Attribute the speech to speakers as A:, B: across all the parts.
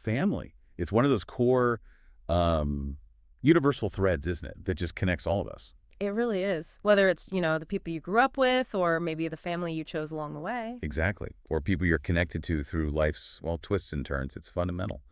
A: family. It's one of those core um, universal threads, isn't it, that just connects all of us.
B: It really is. Whether it's, the people you grew up with or maybe the family you chose along the way.
A: Exactly. Or people you're connected to through life's, well, twists and turns. It's fundamental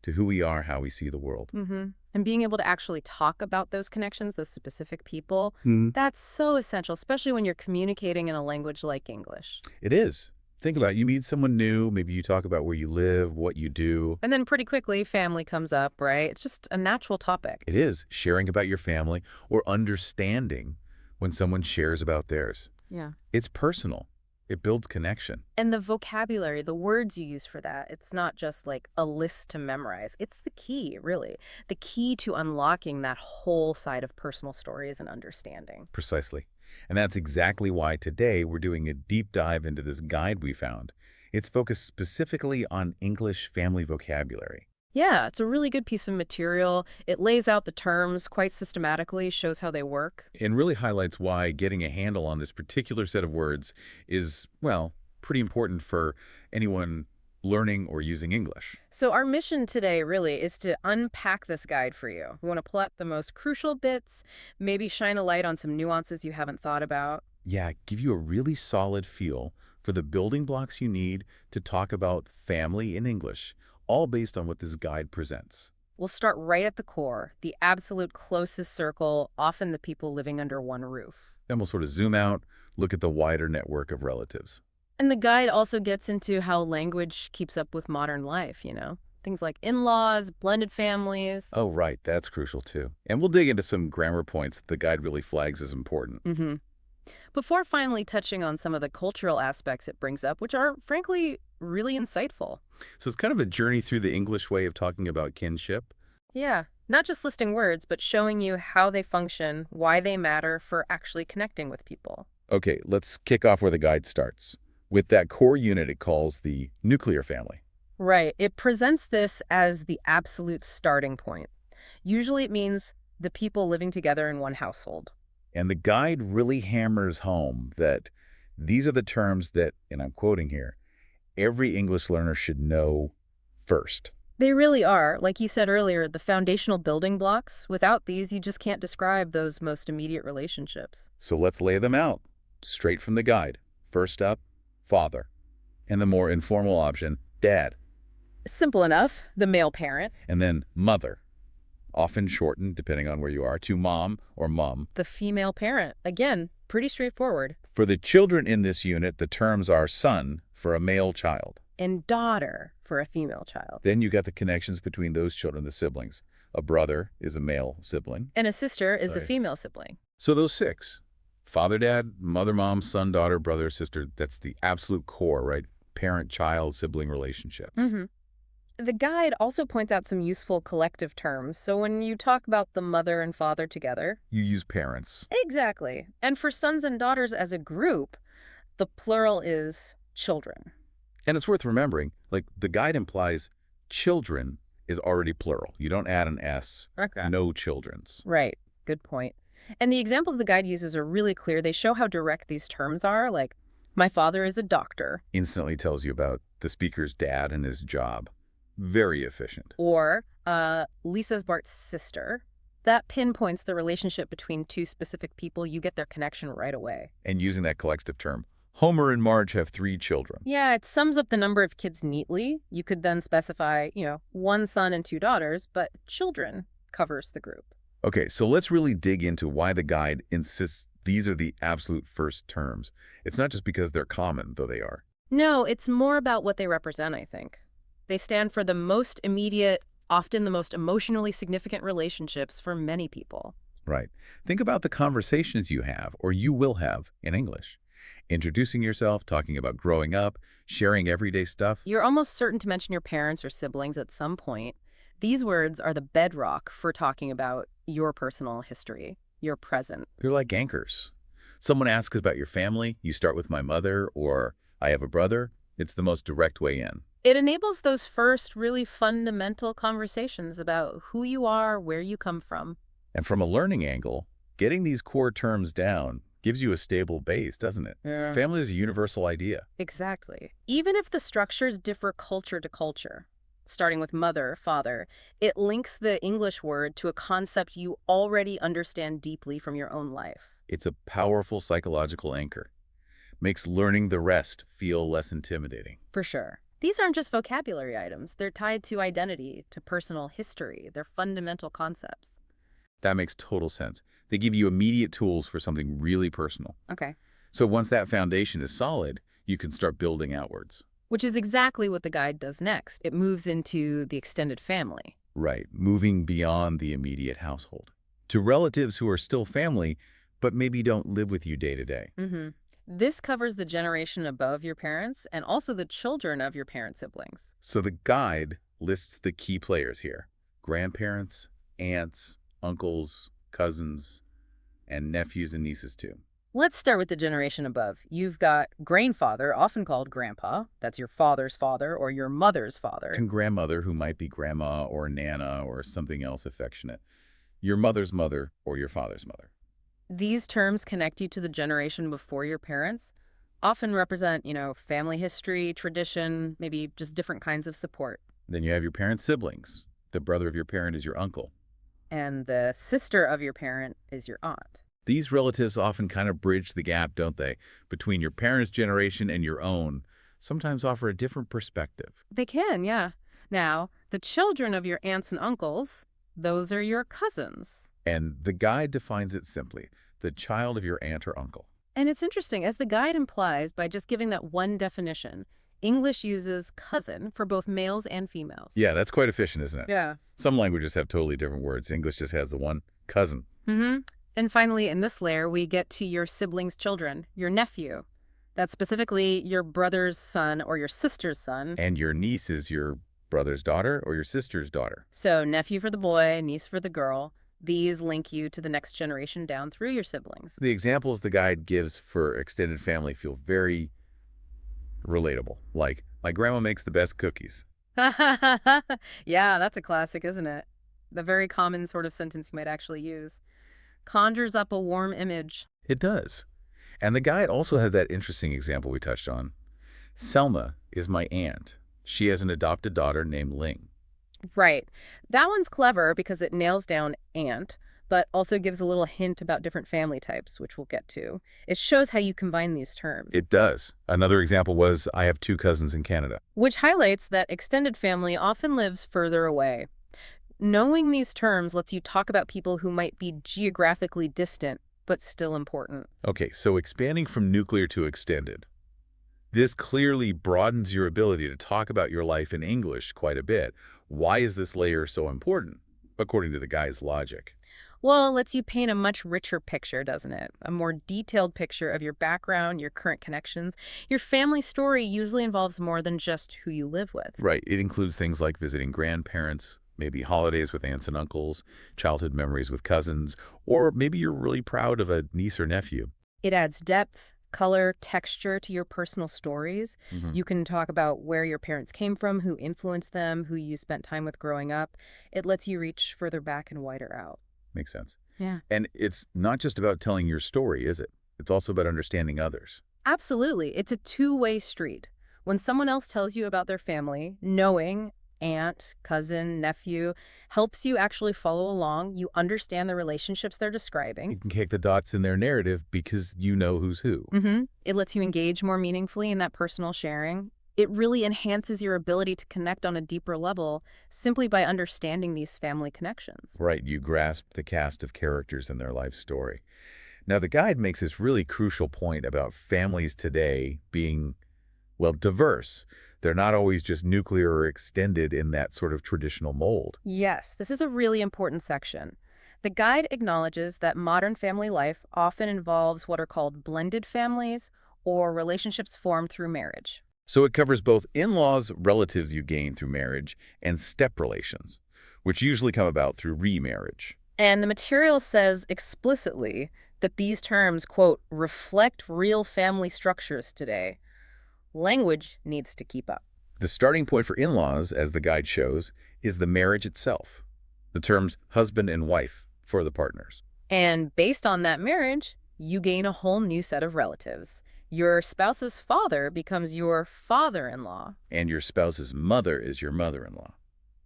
A: to who we are, how we see the world.
B: And being able to actually talk about those connections, those specific people, that's so essential, especially when you're communicating in a language like English.
A: It is. Think about it. You meet someone new, maybe you talk about where you live, what you do.
B: And then pretty quickly, family comes up, right? It's just a natural topic.
A: It is sharing about your family or understanding when someone shares about theirs.
B: Yeah.
A: It's personal. It builds connection.
B: And the vocabulary, the words you use for that, it's not just like a list to memorize. It's the key, really. The key to unlocking that whole side of personal stories and understanding.
A: Precisely. And that's exactly why today we're doing a deep dive into this guide we found. It's focused specifically on English family vocabulary.
B: Yeah, it's a really good piece of material. It lays out the terms quite systematically, shows how they work.
A: And really highlights why getting a handle on this particular set of words is, well, pretty important for anyone learning or using English.
B: So our mission today really is to unpack this guide for you. We want to pull out the most crucial bits, maybe shine a light on some nuances you haven't thought about.
A: Yeah, give you a really solid feel for the building blocks you need to talk about family in English, all based on what this guide presents.
B: We'll start right at the core, the absolute closest circle, often the people living under one roof.
A: Then we'll sort of zoom out, look at the wider network of relatives.
B: And the guide also gets into how language keeps up with modern life. Things like in-laws, blended families.
A: Oh, right, that's crucial too. And we'll dig into some grammar points the guide really flags as important.
B: Before finally touching on some of the cultural aspects it brings up, which are, frankly, really insightful.
A: So it's kind of a journey through the English way of talking about kinship.
B: Yeah, not just listing words, but showing you how they function, why they matter for actually connecting with people.
A: Okay, let's kick off where the guide starts, with that core unit it calls the nuclear family.
B: Right. It presents this as the absolute starting point. Usually it means the people living together in one household.
A: And the guide really hammers home that these are the terms that, and I'm quoting here, every English learner should know first.
B: They really are. Like you said earlier, the foundational building blocks. Without these, you just can't describe those most immediate relationships.
A: So let's lay them out, straight from the guide. First up, father. And the more informal option, dad.
B: Simple enough, the male parent.
A: And then mother, often shortened, depending on where you are, to mom or mum.
B: The female parent. Again, pretty straightforward.
A: For the children in this unit, the terms are son for a male child.
B: And daughter for a female child.
A: Then you got the connections between those children, the siblings. A brother is a male sibling.
B: And a sister is a
A: Right.
B: female sibling.
A: So those six, father, dad, mother, mom, son, daughter, brother, sister, that's the absolute core, right? Parent-child sibling relationships.
B: The guide also points out some useful collective terms. So when you talk about the mother and father together.
A: You use parents.
B: Exactly. And for sons and daughters as a group, the plural is children.
A: And it's worth remembering, like the guide implies children is already plural. You don't add an S,
B: Okay.
A: no children's.
B: Right. Good point. And the examples the guide uses are really clear. They show how direct these terms are, like, my father is a doctor,
A: Instantly tells you about the speaker's dad and his job. Very efficient.
B: or Lisa's Bart's sister. That pinpoints the relationship between two specific people. You get their connection right away.
A: And using that collective term, Homer and Marge have 3 children.
B: Yeah, it sums up the number of kids neatly. You could then specify, one son and 2 daughters, but children covers the group.
A: Okay, so let's really dig into why the guide insists these are the absolute first terms. It's not just because they're common, though they are.
B: No, it's more about what they represent, I think. They stand for the most immediate, often the most emotionally significant relationships for many people.
A: Right. Think about the conversations you have, or you will have, in English. Introducing yourself, talking about growing up, sharing everyday stuff.
B: You're almost certain to mention your parents or siblings at some point. These words are the bedrock for talking about your personal history, your present.
A: They're like anchors. Someone asks about your family, you start with my mother, or I have a brother. It's the most direct way in.
B: It enables those first really fundamental conversations about who you are, where you come from.
A: And from a learning angle, getting these core terms down gives you a stable base, doesn't it?
B: Yeah.
A: Family is a universal idea.
B: Exactly. Even if the structures differ culture to culture. starting with mother, father, it links the English word to a concept you already understand deeply from your own life.
A: It's a powerful psychological anchor. Makes learning the rest feel less intimidating.
B: For sure. These aren't just vocabulary items. They're tied to identity, to personal history. They're fundamental concepts.
A: That makes total sense. They give you immediate tools for something really personal.
B: Okay.
A: So once that foundation is solid, you can start building outwards.
B: Which is exactly what the guide does next. It moves into the extended family.
A: Right, moving beyond the immediate household. To relatives who are still family, but maybe don't live with you day to day.
B: Mm-hmm. This covers the generation above your parents and also the children of your parent siblings.
A: So the guide lists the key players here: grandparents, aunts, uncles, cousins, and nephews and nieces too.
B: Let's start with the generation above. You've got grandfather, often called grandpa. That's your father's father or your mother's father.
A: And grandmother, who might be grandma or nana or something else affectionate. Your mother's mother or your father's mother.
B: These terms connect you to the generation before your parents, often represent, family history, tradition, maybe just different kinds of support.
A: Then you have your parents' siblings. The brother of your parent is your uncle.
B: And the sister of your parent is your aunt.
A: These relatives often kind of bridge the gap, don't they, between your parents' generation and your own, sometimes offer a different perspective.
B: They can, yeah. Now, the children of your aunts and uncles, those are your cousins.
A: And the guide defines it simply: the child of your aunt or uncle.
B: And it's interesting, as the guide implies, by just giving that one definition, English uses cousin for both males and females.
A: Yeah, that's quite efficient, isn't it?
B: Yeah.
A: Some languages have totally different words. English just has the one, cousin.
B: Mm-hmm. And finally, in this layer, we get to your sibling's children, your nephew. That's specifically your brother's son or your sister's son.
A: And your niece is your brother's daughter or your sister's daughter.
B: So nephew for the boy, niece for the girl. These link you to the next generation down through your siblings.
A: The examples the guide gives for extended family feel very relatable. Like, my grandma makes the best cookies.
B: Yeah, that's a classic, isn't it? The very common sort of sentence you might actually use. Conjures up a warm image.
A: It does. And the guide also had that interesting example we touched on. Selma is my aunt. She has an adopted daughter named Ling.
B: Right. That one's clever because it nails down aunt, but also gives a little hint about different family types, which we'll get to. It shows how you combine these terms.
A: It does. Another example was, I have 2 cousins in Canada.
B: Which highlights that extended family often lives further away. Knowing these terms lets you talk about people who might be geographically distant, but still important.
A: Okay, so expanding from nuclear to extended. This clearly broadens your ability to talk about your life in English quite a bit. Why is this layer so important, according to the guide's logic?
B: Well, it lets you paint a much richer picture, doesn't it? A more detailed picture of your background, your current connections. Your family story usually involves more than just who you live with.
A: Right, it includes things like visiting grandparents, maybe holidays with aunts and uncles, childhood memories with cousins, or maybe you're really proud of a niece or nephew.
B: It adds depth, color, texture to your personal stories. You can talk about where your parents came from, who influenced them, who you spent time with growing up. It lets you reach further back and wider out.
A: Makes sense.
B: Yeah.
A: And it's not just about telling your story, is it? It's also about understanding others.
B: Absolutely. It's a two-way street. When someone else tells you about their family, knowing aunt, cousin, nephew helps you actually follow along. You understand the relationships they're
A: You
B: describing.
A: can connect the dots in their narrative because you know who's who.
B: It lets you engage more meaningfully in that personal sharing. It really enhances your ability to connect on a deeper level simply by understanding these family connections.
A: Right, you grasp the cast of characters in their life story. Now, the guide makes this really crucial point about families today being, well, diverse. They're not always just nuclear or extended in that sort of traditional mold.
B: Yes, this is a really important section. The guide acknowledges that modern family life often involves what are called blended families or relationships formed through marriage.
A: So it covers both in-laws, relatives you gain through marriage, and step relations, which usually come about through remarriage.
B: And the material says explicitly that these terms, quote, reflect real family structures today. Language needs to keep up.
A: The starting point for in-laws, as the guide shows, is the marriage itself. The terms husband and wife for the partners.
B: And based on that marriage, you gain a whole new set of relatives. Your spouse's father becomes your father-in-law.
A: And your spouse's mother is your mother-in-law.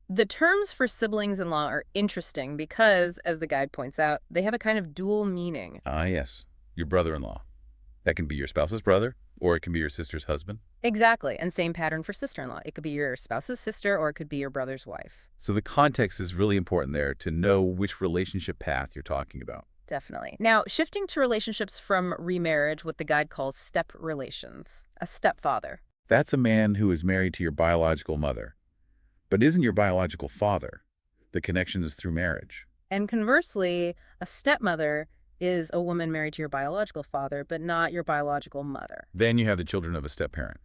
B: The terms for siblings-in-law are interesting because, as the guide points out, they have a kind of dual meaning.
A: Ah, yes. Your brother-in-law. That can be your spouse's brother, or it can be your sister's husband.
B: Exactly, and same pattern for sister-in-law. It could be your spouse's sister or it could be your brother's wife.
A: So the context is really important there to know which relationship path you're talking about.
B: Definitely. Now, shifting to relationships from remarriage, what the guide calls step relations. A stepfather.
A: That's a man who is married to your biological mother, but isn't your biological father. The connection is through marriage.
B: And conversely, a stepmother is a woman married to your biological father, but not your biological mother.
A: Then you have the children of a step-parent,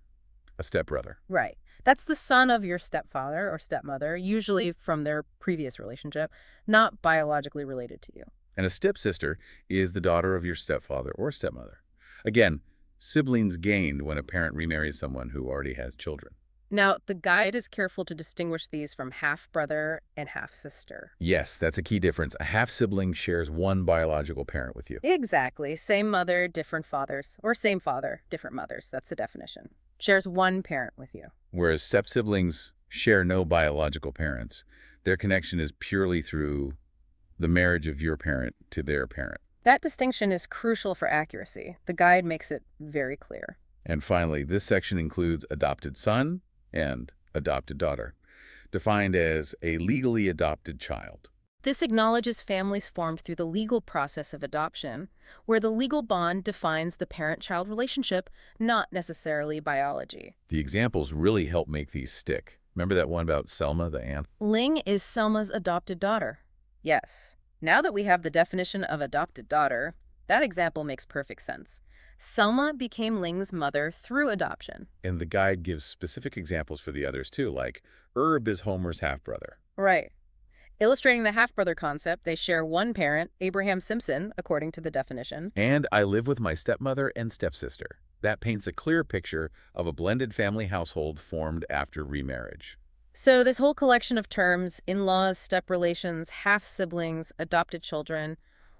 A: a stepbrother.
B: Right. That's the son of your stepfather or stepmother, usually from their previous relationship, not biologically related to you.
A: And a stepsister is the daughter of your stepfather or stepmother. Again, siblings gained when a parent remarries someone who already has children.
B: Now, the guide is careful to distinguish these from half-brother and half-sister.
A: Yes, that's a key difference. A half-sibling shares one biological parent with you.
B: Exactly. Same mother, different fathers. Or same father, different mothers. That's the definition. Shares one parent with you.
A: Whereas step-siblings share no biological parents. Their connection is purely through the marriage of your parent to their parent.
B: That distinction is crucial for accuracy. The guide makes it very clear.
A: And finally, this section includes adopted son and adopted daughter, defined as a legally adopted child.
B: This acknowledges families formed through the legal process of adoption, where the legal bond defines the parent-child relationship, not necessarily biology.
A: The examples really help make these stick. Remember that one about Selma, the ant?
B: Ling is Selma's adopted daughter. Yes. Now that we have the definition of adopted daughter, that example makes perfect sense. Selma became Ling's mother through adoption.
A: And the guide gives specific examples for the others too, like Herb is Homer's half-brother.
B: Right. Illustrating the half-brother concept, they share one parent, Abraham Simpson, according to the definition.
A: And I live with my stepmother and stepsister. That paints a clear picture of a blended family household formed after remarriage.
B: So this whole collection of terms, in-laws, step relations, half-siblings, adopted children,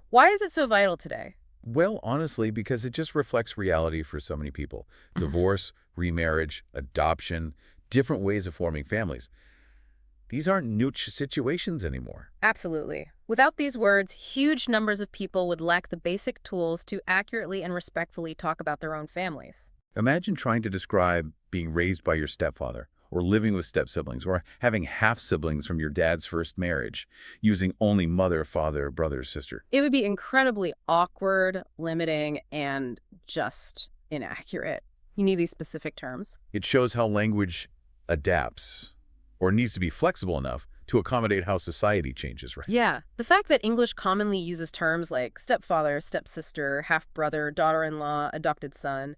B: why is it so vital today?
A: Well, honestly, because it just reflects reality for so many people. Divorce, remarriage, adoption, different ways of forming families. These aren't niche situations anymore.
B: Absolutely. Without these words, huge numbers of people would lack the basic tools to accurately and respectfully talk about their own families.
A: Imagine trying to describe being raised by your stepfather, or living with step-siblings, or having half-siblings from your dad's first marriage, using only mother, father, brother, sister.
B: It would be incredibly awkward, limiting, and just inaccurate. You need these specific terms.
A: It shows how language adapts, or needs to be flexible enough to accommodate how society changes, right?
B: Yeah, the fact that English commonly uses terms like stepfather, stepsister, half-brother, daughter-in-law, adopted son,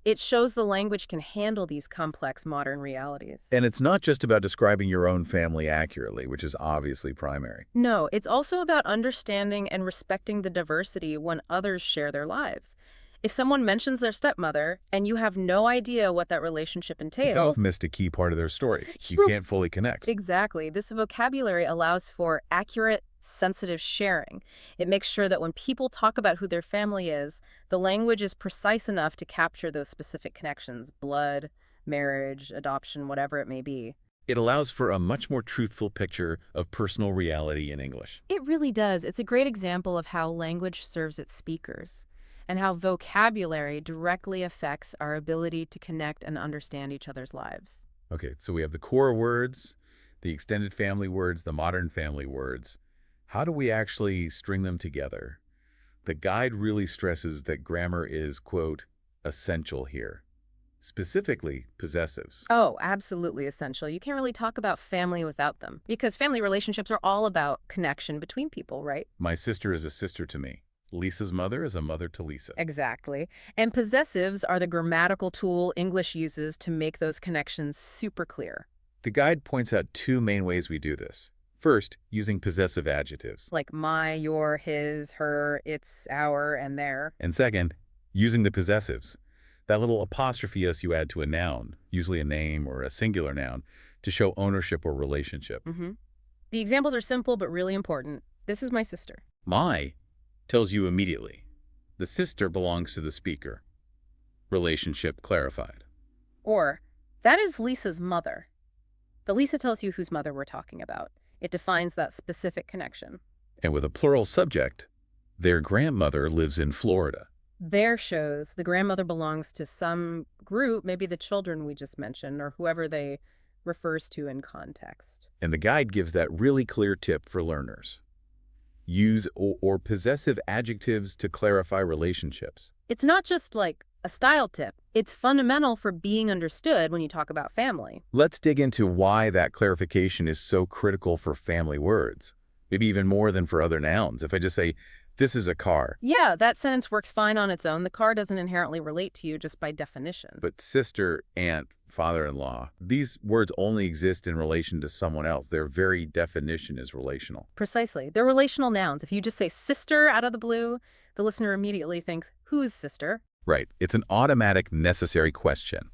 B: it shows the language can handle these complex modern realities.
A: And it's not just about describing your own family accurately, which is obviously primary.
B: No, it's also about understanding and respecting the diversity when others share their lives. If someone mentions their stepmother and you have no idea what that relationship entails...
A: You've missed a key part of their story. You
B: True.
A: can't fully connect.
B: Exactly. This vocabulary allows for accurate, sensitive sharing. It makes sure that when people talk about who their family is, the language is precise enough to capture those specific connections: blood, marriage, adoption, whatever it may be.
A: It allows for a much more truthful picture of personal reality in English.
B: It really does. It's a great example of how language serves its speakers, and how vocabulary directly affects our ability to connect and understand each other's lives.
A: Okay, so we have the core words, the extended family words, the modern family words. How do we actually string them together? The guide really stresses that grammar is, quote, essential here. Specifically, possessives.
B: Oh, absolutely essential. You can't really talk about family without them, because family relationships are all about connection between people, right?
A: My sister is a sister to me. Lisa's mother is a mother to Lisa.
B: Exactly. And possessives are the grammatical tool English uses to make those connections super clear.
A: The guide points out two main ways we do this. First, using possessive adjectives.
B: Like my, your, his, her, its, our, and their.
A: And second, using the possessives. That little apostrophe S you add to a noun, usually a name or a singular noun, to show ownership or relationship.
B: The examples are simple but really important. This is my sister.
A: My tells you immediately. The sister belongs to the speaker. Relationship clarified.
B: Or, that is Lisa's mother. The Lisa tells you whose mother we're talking about. It defines that specific connection.
A: And with a plural subject, their grandmother lives in Florida.
B: There shows the grandmother belongs to some group, maybe the children we just mentioned, or whoever they refers to in context.
A: And the guide gives that really clear tip for learners. Use or possessive adjectives to clarify relationships.
B: It's not just like a style tip. It's fundamental for being understood when you talk about family.
A: Let's dig into why that clarification is so critical for family words, maybe even more than for other nouns. If I just say, this is a car,
B: Yeah, that sentence works fine on its own. The car doesn't inherently relate to you just by definition.
A: but sister, aunt, father-in-law, these words only exist in relation to someone else. Their very definition is relational.
B: Precisely. They're relational nouns. If you just say sister out of the blue, the listener immediately thinks, whose sister?
A: Right. It's an automatic, necessary question.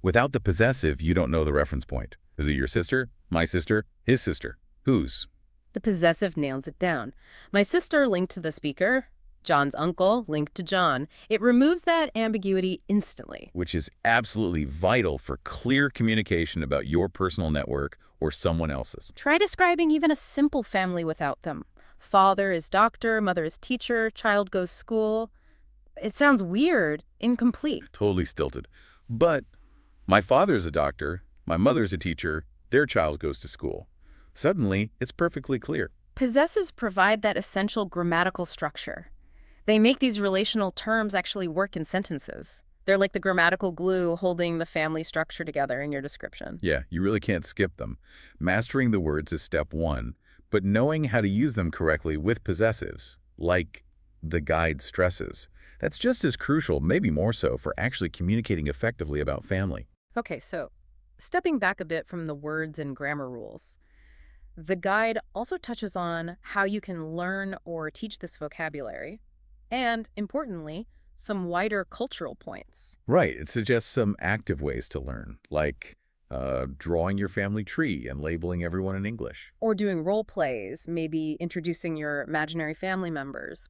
A: Without the possessive, you don't know the reference point. Is it your sister, my sister, his sister? Whose?
B: The possessive nails it down. My sister linked to the speaker. John's uncle linked to John. It removes that ambiguity instantly.
A: Which is absolutely vital for clear communication about your personal network or someone else's.
B: Try describing even a simple family without them. Father is doctor, mother is teacher, child goes school. It sounds weird, incomplete.
A: Totally stilted. But my father's a doctor, my mother's a teacher, their child goes to school. Suddenly, it's perfectly clear.
B: Possessives provide that essential grammatical structure. They make these relational terms actually work in sentences. They're like the grammatical glue holding the family structure together in your description.
A: Yeah, you really can't skip them. Mastering the words is step one, but knowing how to use them correctly with possessives, like the guide stresses, that's just as crucial, maybe more so, for actually communicating effectively about family.
B: Okay, so stepping back a bit from the words and grammar rules, the guide also touches on how you can learn or teach this vocabulary, and, importantly, some wider cultural points.
A: Right, it suggests some active ways to learn, like drawing your family tree and labeling everyone in English.
B: Or doing role plays, maybe introducing your imaginary family members.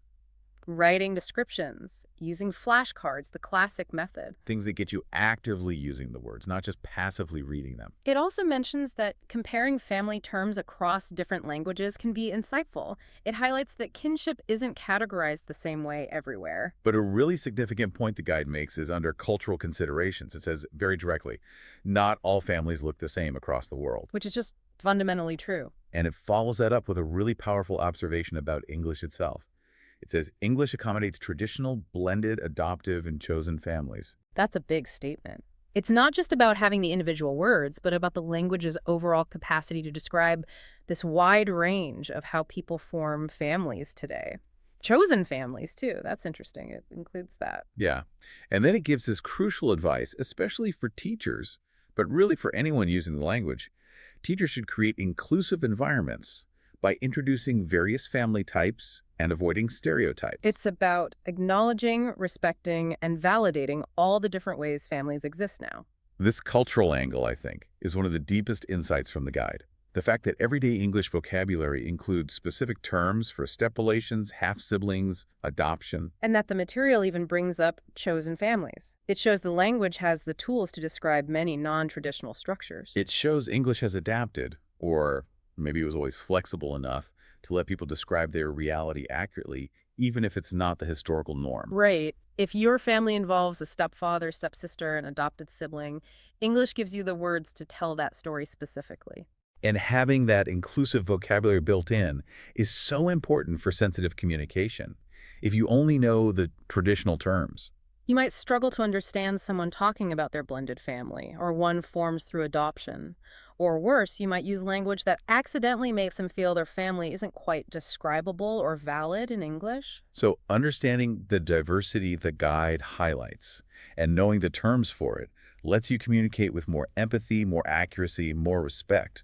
B: Writing descriptions, using flashcards, the classic method.
A: Things that get you actively using the words, not just passively reading them.
B: It also mentions that comparing family terms across different languages can be insightful. It highlights that kinship isn't categorized the same way everywhere.
A: But a really significant point the guide makes is under cultural considerations. It says very directly, not all families look the same across the world.
B: Which is just fundamentally true.
A: And it follows that up with a really powerful observation about English itself. It says, English accommodates traditional, blended, adoptive, and chosen families.
B: That's a big statement. It's not just about having the individual words, but about the language's overall capacity to describe this wide range of how people form families today. Chosen families, too. That's interesting. It includes that.
A: Yeah. And then it gives us crucial advice, especially for teachers, but really for anyone using the language. Teachers should create inclusive environments by introducing various family types and avoiding stereotypes.
B: It's about acknowledging, respecting, and validating all the different ways families exist now.
A: This cultural angle, I think, is one of the deepest insights from the guide. The fact that everyday English vocabulary includes specific terms for step relations, half-siblings, adoption.
B: And that the material even brings up chosen families. It shows the language has the tools to describe many non-traditional structures.
A: It shows English has adapted, or maybe it was always flexible enough to let people describe their reality accurately, even if it's not the historical norm.
B: Right. If your family involves a stepfather, stepsister, an adopted sibling, English gives you the words to tell that story specifically.
A: And having that inclusive vocabulary built in is so important for sensitive communication. If you only know the traditional terms,
B: You might struggle to understand someone talking about their blended family, or one formed through adoption. Or worse, you might use language that accidentally makes them feel their family isn't quite describable or valid in English.
A: so understanding the diversity the guide highlights and knowing the terms for it lets you communicate with more empathy, more accuracy, more respect.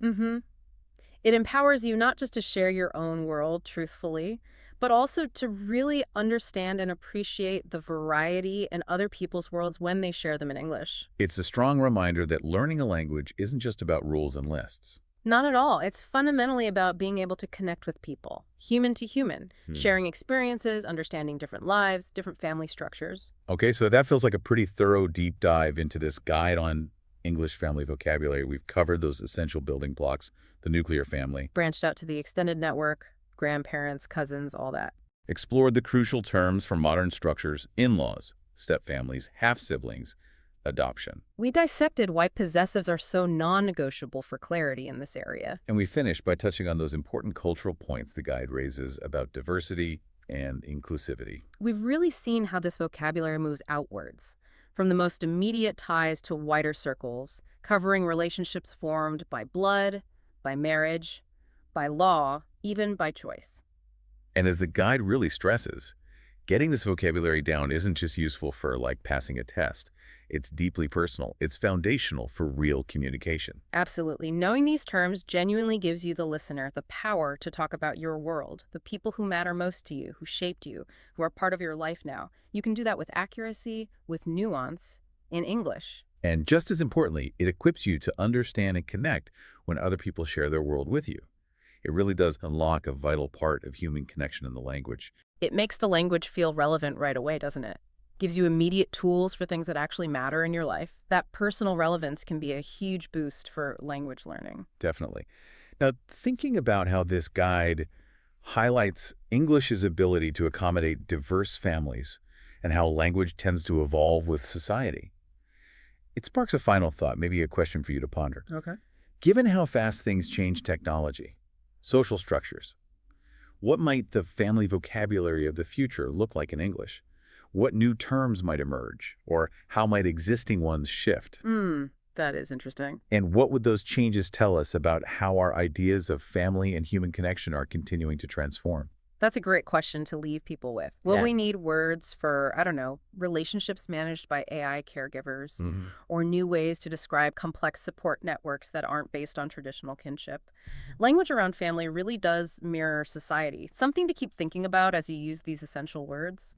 B: It empowers you not just to share your own world truthfully, but also to really understand and appreciate the variety in other people's worlds when they share them in English.
A: It's a strong reminder that learning a language isn't just about rules and lists.
B: Not at all. It's fundamentally about being able to connect with people, human to human,
A: Hmm.
B: sharing experiences, understanding different lives, different family structures.
A: Okay, so that feels like a pretty thorough deep dive into this guide on English family vocabulary. We've covered those essential building blocks, the nuclear family,
B: Branched out to the extended network, grandparents, cousins, all that.
A: explored the crucial terms for modern structures, in-laws, step-families, half-siblings, adoption.
B: We dissected why possessives are so non-negotiable for clarity in this area.
A: And we finished by touching on those important cultural points the guide raises about diversity and inclusivity.
B: We've really seen how this vocabulary moves outwards, from the most immediate ties to wider circles, covering relationships formed by blood, by marriage, by law, even by choice.
A: And as the guide really stresses, getting this vocabulary down isn't just useful for, like, passing a test. It's deeply personal. It's foundational for real communication.
B: Absolutely. Knowing these terms genuinely gives you, the listener, the power to talk about your world, the people who matter most to you, who shaped you, who are part of your life now. You can do that with accuracy, with nuance, in English.
A: And just as importantly, it equips you to understand and connect when other people share their world with you. It really does unlock a vital part of human connection in the language.
B: It makes the language feel relevant right away, doesn't it? Gives you immediate tools for things that actually matter in your life. That personal relevance can be a huge boost for language learning.
A: Definitely. Now, thinking about how this guide highlights English's ability to accommodate diverse families and how language tends to evolve with society, it sparks a final thought, maybe a question for you to ponder.
B: Okay.
A: Given how fast things change technology, social structures, what might the family vocabulary of the future look like in English? What new terms might emerge, or how might existing ones shift?
B: That is interesting.
A: And what would those changes tell us about how our ideas of family and human connection are continuing to transform?
B: That's a great question to leave people with. Will
A: Yeah.
B: we need words for, I don't know, relationships managed by AI caregivers,
A: Mhm.
B: or new ways to describe complex support networks that aren't based on traditional kinship? Language around family really does mirror society, something to keep thinking about as you use these essential words.